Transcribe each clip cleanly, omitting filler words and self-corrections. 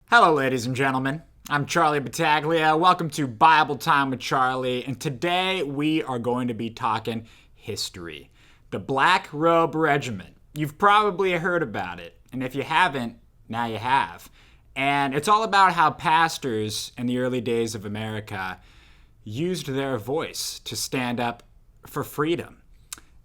Hello, ladies and gentlemen. I'm Charlie Battaglia. Welcome to Bible Time with Charlie. And today we are going to be talking history. The Black Robe Regiment. You've probably heard about it. And if you haven't, now you have. And it's all about how pastors in the early days of America used their voice to stand up for freedom.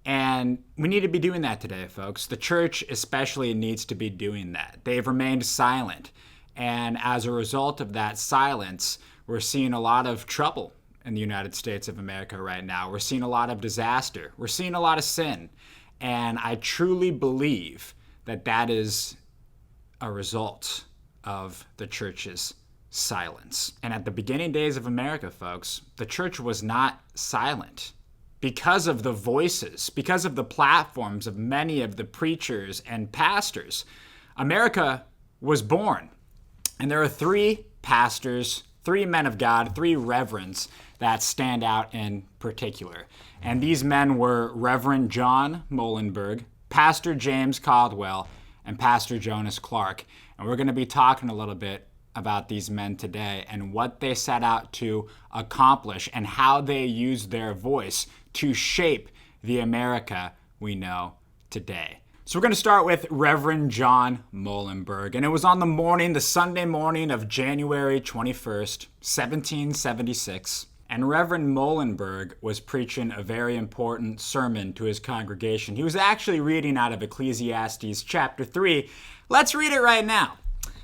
And we need to be doing that today, folks. The church especially needs to be doing that. They've remained silent. And as a result of that silence, we're seeing a lot of trouble in the United States of America right now. We're seeing a lot of disaster. We're seeing a lot of sin. And I truly believe that that is a result of the church's silence. And at the beginning days of America, folks, the church was not silent. Because of the voices, because of the platforms of many of the preachers and pastors, America was born. And there are three pastors, three men of God, three reverends that stand out in particular. And these men were Reverend John Muhlenberg, Pastor James Caldwell, and Pastor Jonas Clark. And we're going to be talking a little bit about these men today and what they set out to accomplish and how they used their voice to shape the America we know today. So we're going to start with Reverend John Muhlenberg. And it was on the Sunday morning of January 21st, 1776. And Reverend Muhlenberg was preaching a very important sermon to his congregation. He was actually reading out of Ecclesiastes chapter 3. Let's read it right now.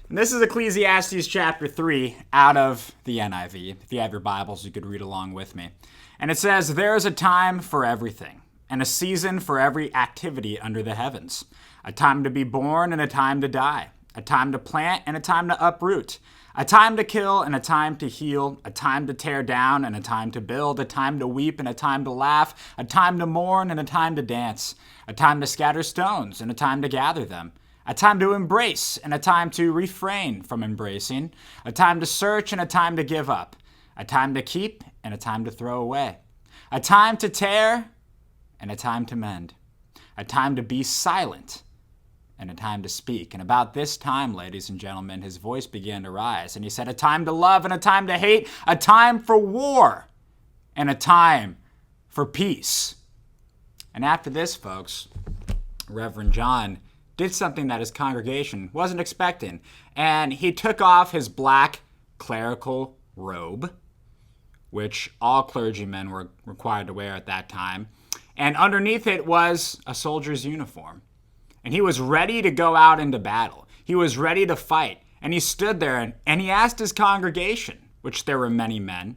And this is Ecclesiastes chapter 3 out of the NIV. If you have your Bibles, you could read along with me. And it says, "There is a time for everything, and a season for every activity under the heavens, a time to be born and a time to die, a time to plant and a time to uproot, a time to kill and a time to heal, a time to tear down and a time to build, a time to weep and a time to laugh, a time to mourn and a time to dance, a time to scatter stones and a time to gather them, a time to embrace and a time to refrain from embracing, a time to search and a time to give up, a time to keep and a time to throw away, a time to tear and a time to mend, a time to be silent, and a time to speak." And about this time, ladies and gentlemen, his voice began to rise. And he said, "A time to love and a time to hate, a time for war and a time for peace." And after this, folks, Reverend John did something that his congregation wasn't expecting. And he took off his black clerical robe, which all clergymen were required to wear at that time. And underneath it was a soldier's uniform. And he was ready to go out into battle. He was ready to fight. And he stood there and he asked his congregation, which there were many men,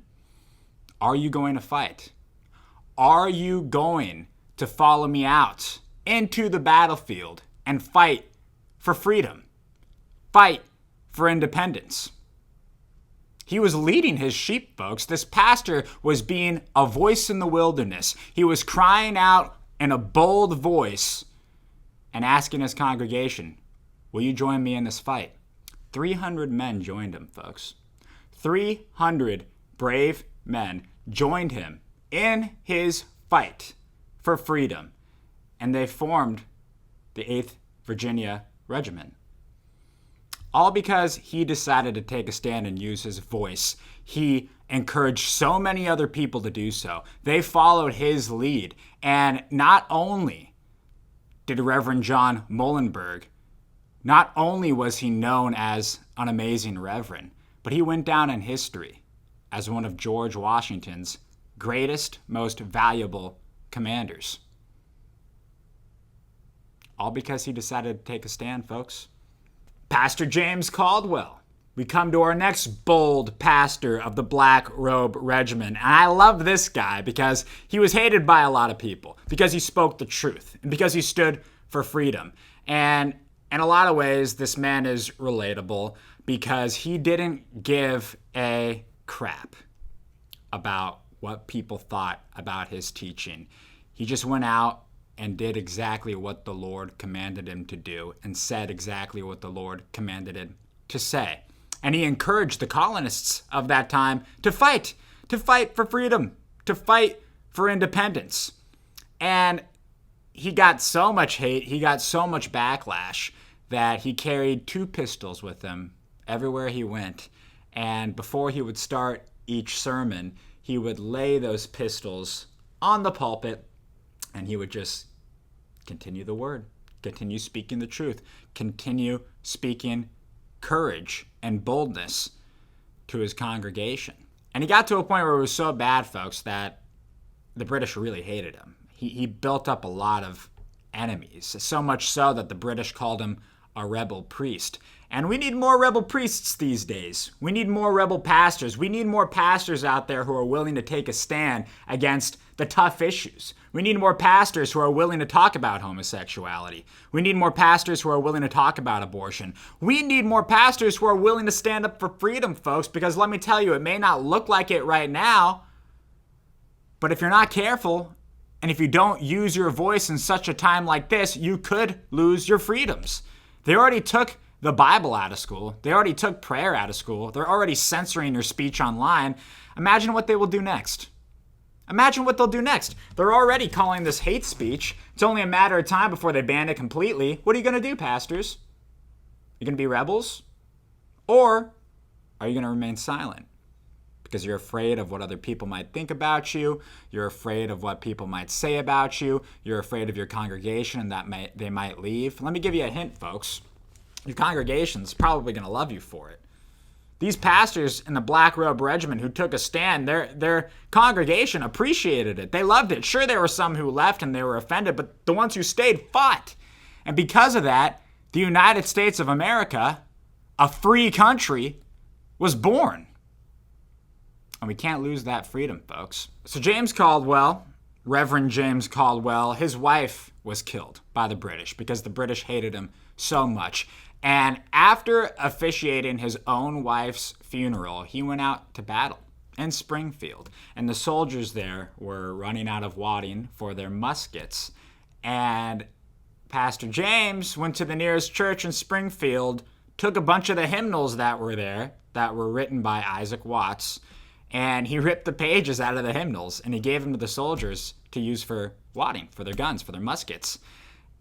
"Are you going to fight? Are you going to follow me out into the battlefield and fight for freedom? Fight for independence?" He was leading his sheep, folks. This pastor was being a voice in the wilderness. He was crying out in a bold voice and asking his congregation, "Will you join me in this fight?" 300 men joined him, folks. 300 brave men joined him in his fight for freedom. And they formed the 8th Virginia Regiment. All because he decided to take a stand and use his voice. He encouraged so many other people to do so. They followed his lead. And not only did Reverend John Muhlenberg, not only was he known as an amazing reverend, but he went down in history as one of George Washington's greatest, most valuable commanders. All because he decided to take a stand, folks. Pastor James Caldwell. We come to our next bold pastor of the Black Robe Regiment. And I love this guy because he was hated by a lot of people, because he spoke the truth, and because he stood for freedom. And in a lot of ways, this man is relatable because he didn't give a crap about what people thought about his teaching. He just went out and did exactly what the Lord commanded him to do and said exactly what the Lord commanded him to say. And he encouraged the colonists of that time to fight for freedom, to fight for independence. And he got so much hate, he got so much backlash that he carried 2 pistols with him everywhere he went. And before he would start each sermon, he would lay those pistols on the pulpit, and he would just continue the word, continue speaking the truth, continue speaking courage and boldness to his congregation. And he got to a point where it was so bad, folks, that the British really hated him. He built up a lot of enemies, so much so that the British called him a rebel priest. And we need more rebel priests these days. We need more rebel pastors. We need more pastors out there who are willing to take a stand against the tough issues. We need more pastors who are willing to talk about homosexuality. We need more pastors who are willing to talk about abortion. We need more pastors who are willing to stand up for freedom, folks, because let me tell you, it may not look like it right now, but if you're not careful, and if you don't use your voice in such a time like this, you could lose your freedoms. They already took the Bible out of school. They already took prayer out of school. They're already censoring your speech online. Imagine what they will do next. Imagine what they'll do next. They're already calling this hate speech. It's only a matter of time before they ban it completely. What are you going to do, pastors? You going to be rebels? Or are you going to remain silent? Because you're afraid of what other people might think about you. You're afraid of what people might say about you. You're afraid of your congregation and that they might leave. Let me give you a hint, folks. Your congregation's probably going to love you for it. These pastors in the Black Robe Regiment who took a stand, their congregation appreciated it. They loved it. Sure, there were some who left and they were offended, but the ones who stayed fought. And because of that, the United States of America, a free country, was born. And we can't lose that freedom, folks. So James Caldwell, Reverend James Caldwell, his wife was killed by the British because the British hated him so much. And after officiating his own wife's funeral, he went out to battle in Springfield. And the soldiers there were running out of wadding for their muskets. And Pastor James went to the nearest church in Springfield, took a bunch of the hymnals that were there, that were written by Isaac Watts, and he ripped the pages out of the hymnals, and he gave them to the soldiers to use for wadding, for their guns, for their muskets.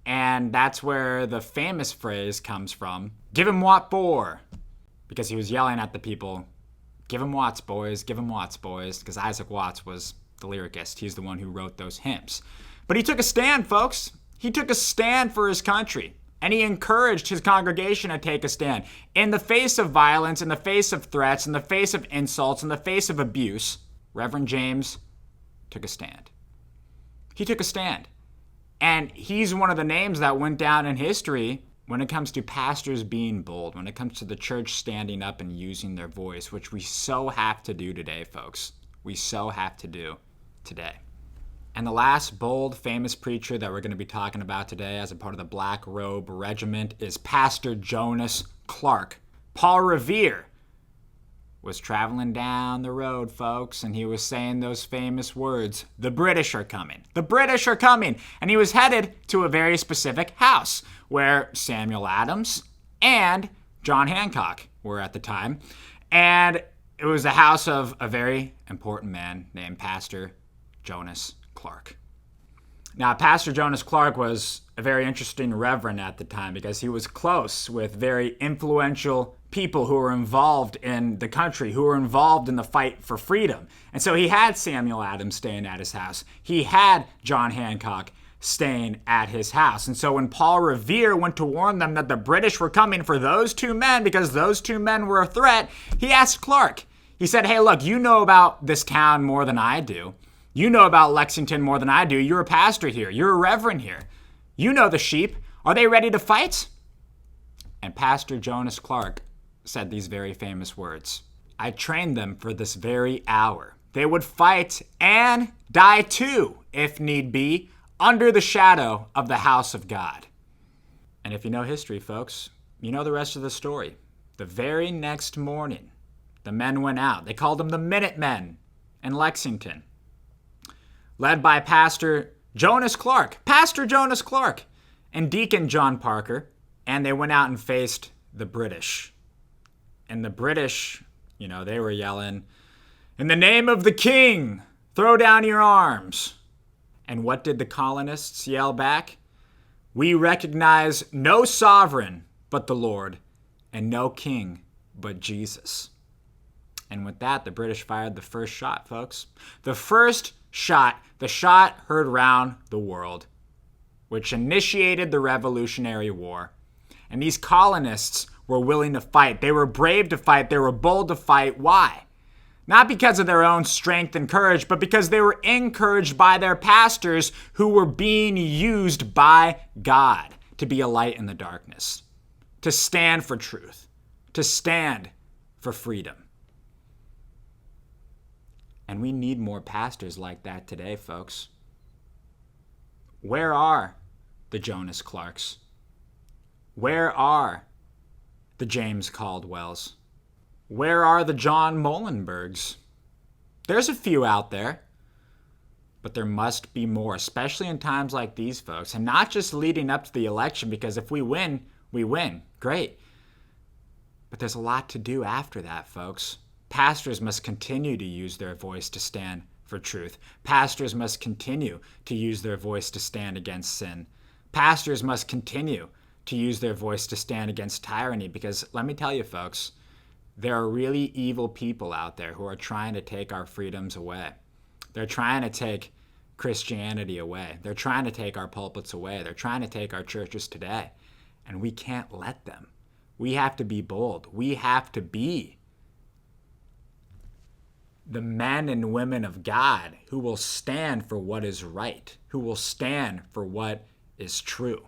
And that's where the famous phrase comes from, "Give him Watt for," because he was yelling at the people, "Give him Watts, boys, give him Watts, boys," because Isaac Watts was the lyricist. He's the one who wrote those hymns. But he took a stand, folks. He took a stand for his country. And he encouraged his congregation to take a stand. In the face of violence, in the face of threats, in the face of insults, in the face of abuse, Reverend James took a stand. He took a stand. And he's one of the names that went down in history when it comes to pastors being bold, when it comes to the church standing up and using their voice, which we so have to do today, folks. We so have to do today. And the last bold, famous preacher that we're going to be talking about today as a part of the Black Robe Regiment is Pastor Jonas Clark. Paul Revere was traveling down the road, folks, and he was saying those famous words, "The British are coming. The British are coming." And he was headed to a very specific house where Samuel Adams and John Hancock were at the time. And it was the house of a very important man named Pastor Jonas Clark. Now, Pastor Jonas Clark was a very interesting reverend at the time because he was close with very influential people who were involved in the country, who were involved in the fight for freedom. And so he had Samuel Adams staying at his house. He had John Hancock staying at his house. And so when Paul Revere went to warn them that the British were coming for those two men because those two men were a threat, he asked Clark. He said, "Hey, look, you know about this town more than I do. You know about Lexington more than I do. You're a pastor here. You're a reverend here. You know the sheep. Are they ready to fight?" And Pastor Jonas Clark said these very famous words, "I trained them for this very hour. They would fight and die too, if need be, under the shadow of the house of God." And if you know history, folks, you know the rest of the story. The very next morning, the men went out. They called them the Minutemen in Lexington, led by Pastor Jonas Clark, Pastor Jonas Clark, and Deacon John Parker, and they went out and faced the British. And the British, they were yelling, "In the name of the king, throw down your arms." And what did the colonists yell back? "We recognize no sovereign but the Lord, and no king but Jesus. And with that, the British fired the first shot, folks. The first shot, the shot heard round the world, which initiated the Revolutionary War. And these colonists were willing to fight. They were brave to fight. They were bold to fight. Why? Not because of their own strength and courage, but because they were encouraged by their pastors who were being used by God to be a light in the darkness, to stand for truth, to stand for freedom. And we need more pastors like that today, folks. Where are the Jonas Clarks? Where are the James Caldwells? Where are the John Muhlenbergs? There's a few out there, but there must be more, especially in times like these, folks, and not just leading up to the election, because if we win, we win. Great. But there's a lot to do after that, folks. Pastors must continue to use their voice to stand for truth. Pastors must continue to use their voice to stand against sin. Pastors must continue to use their voice to stand against tyranny, because let me tell you, folks, there are really evil people out there who are trying to take our freedoms away. They're trying to take Christianity away. They're trying to take our pulpits away. They're trying to take our churches today. And we can't let them. We have to be bold. We have to be the men and women of God who will stand for what is right, who will stand for what is true.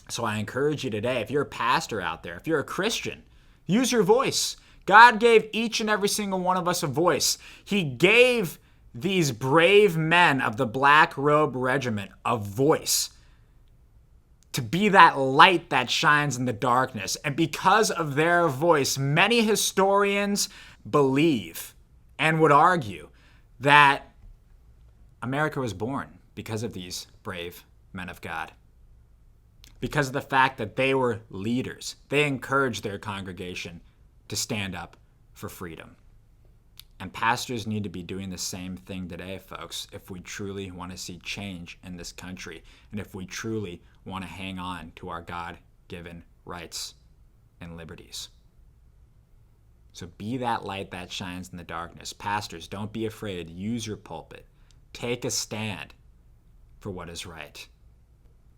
So I encourage you today, if you're a pastor out there, if you're a Christian, use your voice. God gave each and every single one of us a voice. He gave these brave men of the Black Robe Regiment a voice to be that light that shines in the darkness. And because of their voice, many historians believe and would argue that America was born because of these brave men of God. Because of the fact that they were leaders. They encouraged their congregation to stand up for freedom. And pastors need to be doing the same thing today, folks, if we truly want to see change in this country and if we truly want to hang on to our God-given rights and liberties. So be that light that shines in the darkness. Pastors, don't be afraid. Use your pulpit. Take a stand for what is right.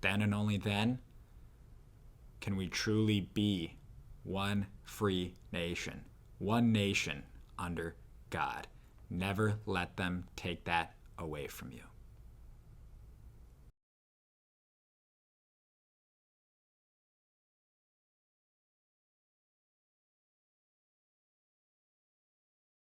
Then and only then can we truly be one free nation, one nation under God. Never let them take that away from you.